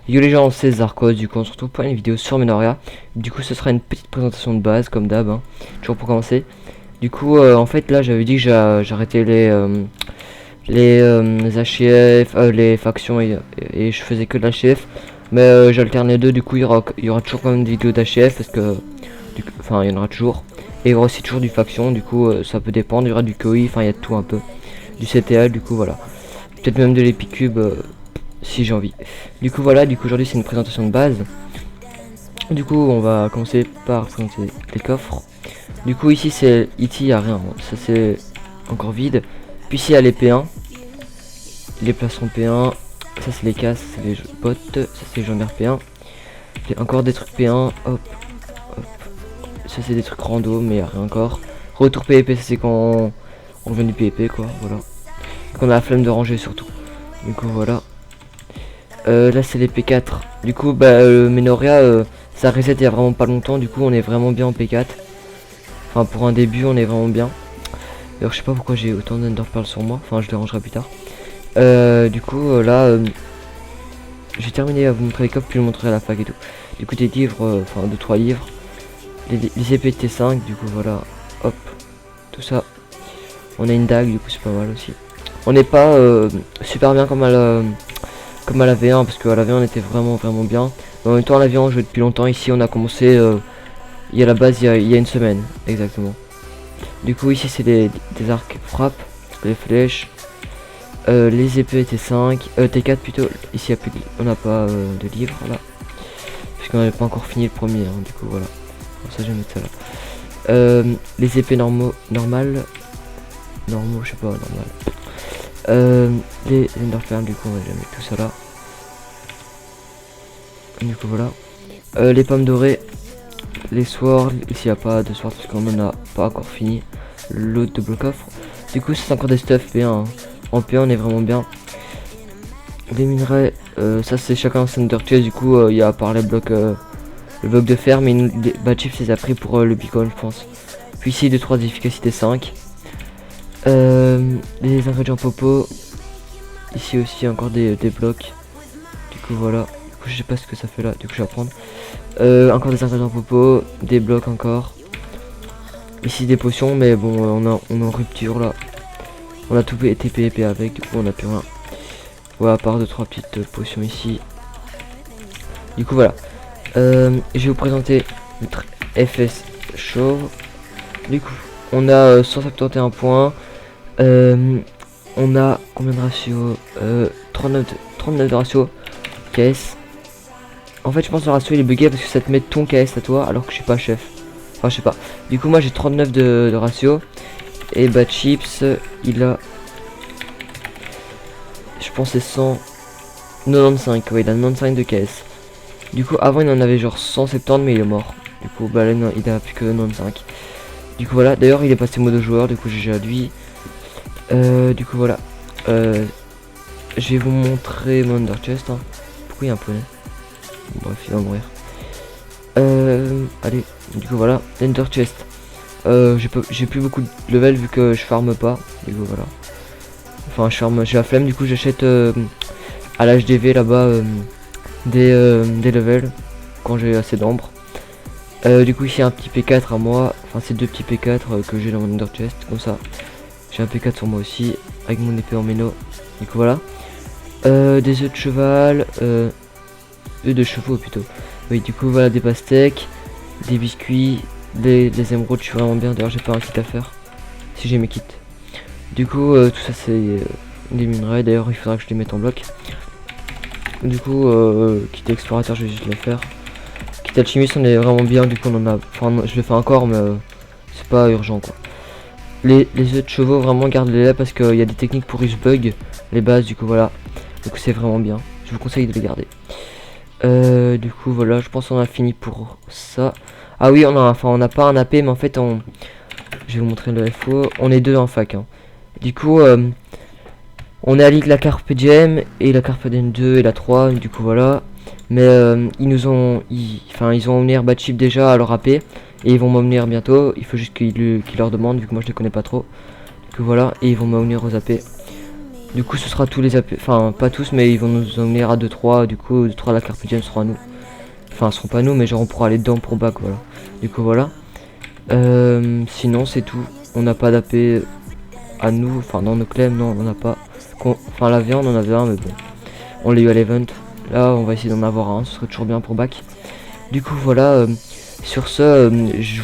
Yo les gens, c'est Zarkos, du coup on se retrouve pour une vidéo sur Menoria. Du coup ce sera une petite présentation de base comme d'hab, hein, toujours pour commencer. Du coup en fait là j'avais dit que j'arrêtais les HF, les factions et je faisais que de l'HF. Mais j'alterne les deux, du coup il y aura toujours quand même des vidéos d'HF parce que enfin il y en aura toujours. Et il y aura aussi toujours du faction, du coup ça peut dépendre, il y aura du KOI, enfin il y a de tout un peu. Du CTA, du coup voilà. Peut-être même de l'Epicube si j'ai envie. Du coup voilà, du coup aujourd'hui c'est une présentation de base. Du coup on va commencer par présenter les coffres. Du coup ici c'est ici il n'y a rien, ça c'est encore vide. Puis ici il y a les P1, les placerons P1, ça c'est les casses, c'est les bots, ça c'est les jambes P1. Encore des trucs P1, hop, hop. Ça c'est des trucs rando mais il n'y a rien encore. Retour PvP, ça c'est quand on vient du PvP quoi, voilà. Qu'on a la flemme de ranger surtout. Du coup voilà. Là c'est les P4. Du coup bah Menoria ça reset il y a vraiment pas longtemps. Du coup on est vraiment bien en P4. Enfin pour un début on est vraiment bien. D'ailleurs je sais pas pourquoi j'ai autant d'Enderpearl sur moi. Enfin je les rangerai plus tard. Du coup là j'ai terminé à vous montrer les coffres puis vous montrer à la fac et tout. Du coup des livres, enfin 2-3 livres. Les épées T5 du coup voilà. Hop. Tout ça. On a une dague du coup c'est pas mal aussi. On n'est pas super bien comme à la V1 parce qu'à la V1 on était vraiment bien. Mais en même temps à la V1 on jouait depuis longtemps. Ici on a commencé il y a la base il y a une semaine exactement. Du coup ici c'est des arcs frappe, les flèches, les épées T5, T4 plutôt. Ici on n'a pas de livre là. Puisqu'on n'avait pas encore fini le premier hein, du coup voilà. Comme ça je vais mettre ça là. Les épées normaux je sais pas normal. Les Enderpearl du coup on va mettre tout ça là. Du coup voilà. Les pommes dorées, les swords, ici il n'y a pas de swords parce qu'on en a pas encore fini. L'autre double coffre. Du coup c'est encore des stuff P1 hein. En P1 on est vraiment bien. Les minerais, ça c'est chacun son Ender Chest. Du coup il y a à part les blocs, le bloc de fer, mais Bad Chips les a pris pour le beacon je pense. Puis ici 2-3 d'efficacité 5. Les ingrédients popo. Ici aussi encore des blocs. Du coup voilà. Du coup je sais pas ce que ça fait là. Du coup je vais prendre. Encore des ingrédients popo. Des blocs encore. Ici des potions mais bon on est en rupture là. On a tout été PvP avec. Du coup on a plus rien. Voilà à part 2-3 petites potions ici. Du coup voilà. Je vais vous présenter notre FS chauve. Du coup on a 171 points. On a combien de ratio 39 de ratio KS. En fait je pense que le ratio il est bugué parce que ça te met ton KS à toi alors que je suis pas chef. Enfin je sais pas. Du coup moi j'ai 39 de ratio. Et Bad Chips il a, je pense c'est 195. Ouais il a 95 de KS. Du coup avant il en avait genre 170 mais il est mort. Du coup bah là il a plus que 95. Du coup voilà, d'ailleurs il est passé mode joueur. Du coup j'ai lui. Du coup voilà. Je vais vous montrer mon Ender Chest hein. Pourquoi il y a un poney? Bref il va mourir. Allez, du coup voilà, Ender Chest. J'ai plus beaucoup de level vu que je farme pas. Du coup voilà. Enfin j'ai la flemme, du coup j'achète à l'HDV là-bas des levels quand j'ai assez d'ambre. Du coup ici un petit P4 à moi. Enfin c'est deux petits P4 que j'ai dans mon Ender Chest. Comme ça. J'ai un P4 sur moi aussi. Avec mon épée en méno. Du coup voilà. Des œufs de cheval. Œufs de chevaux plutôt. Oui du coup voilà des pastèques. Des biscuits. Des émeraudes, je suis vraiment bien. D'ailleurs j'ai pas un kit à faire. Si j'ai mes kits. Du coup tout ça c'est des minerais. D'ailleurs il faudra que je les mette en bloc. Du coup kit explorateur je vais juste le faire. Kit alchimiste on est vraiment bien. Du coup on en a. Enfin je le fais encore mais c'est pas urgent quoi. Les œufs de chevaux vraiment gardez-les là parce qu'il y a des techniques pour rush bug. Les bases du coup voilà. Donc c'est vraiment bien. Je vous conseille de les garder. Du coup voilà, je pense qu'on a fini pour ça. Ah oui, on n'a pas un AP, mais en fait je vais vous montrer le FO. On est deux en fac. Hein. Du coup, on est à la Carpe Diem et la Carpe Diem 2 et la 3. Du coup voilà. Mais ils ont emmené Bad Chip déjà à leur AP et ils vont m'emmener bientôt. Il faut juste qu'ils leur demandent vu que moi je les connais pas trop. Du coup voilà, et ils vont m'emmener aux AP. Du coup ce sera tous les AP, enfin pas tous, mais ils vont nous emmener à 2-3, du coup 2-3 la carpe diem seront à nous. Enfin ce seront pas nous, mais genre on pourra aller dedans pour bac, voilà. Du coup voilà. Sinon c'est tout. On n'a pas d'AP à nous, enfin dans nos clés, non on n'a pas. Enfin la viande on en avait un, mais bon. On l'a eu à l'event. Là on va essayer d'en avoir un, ce serait toujours bien pour bac. Du coup voilà, sur ce, je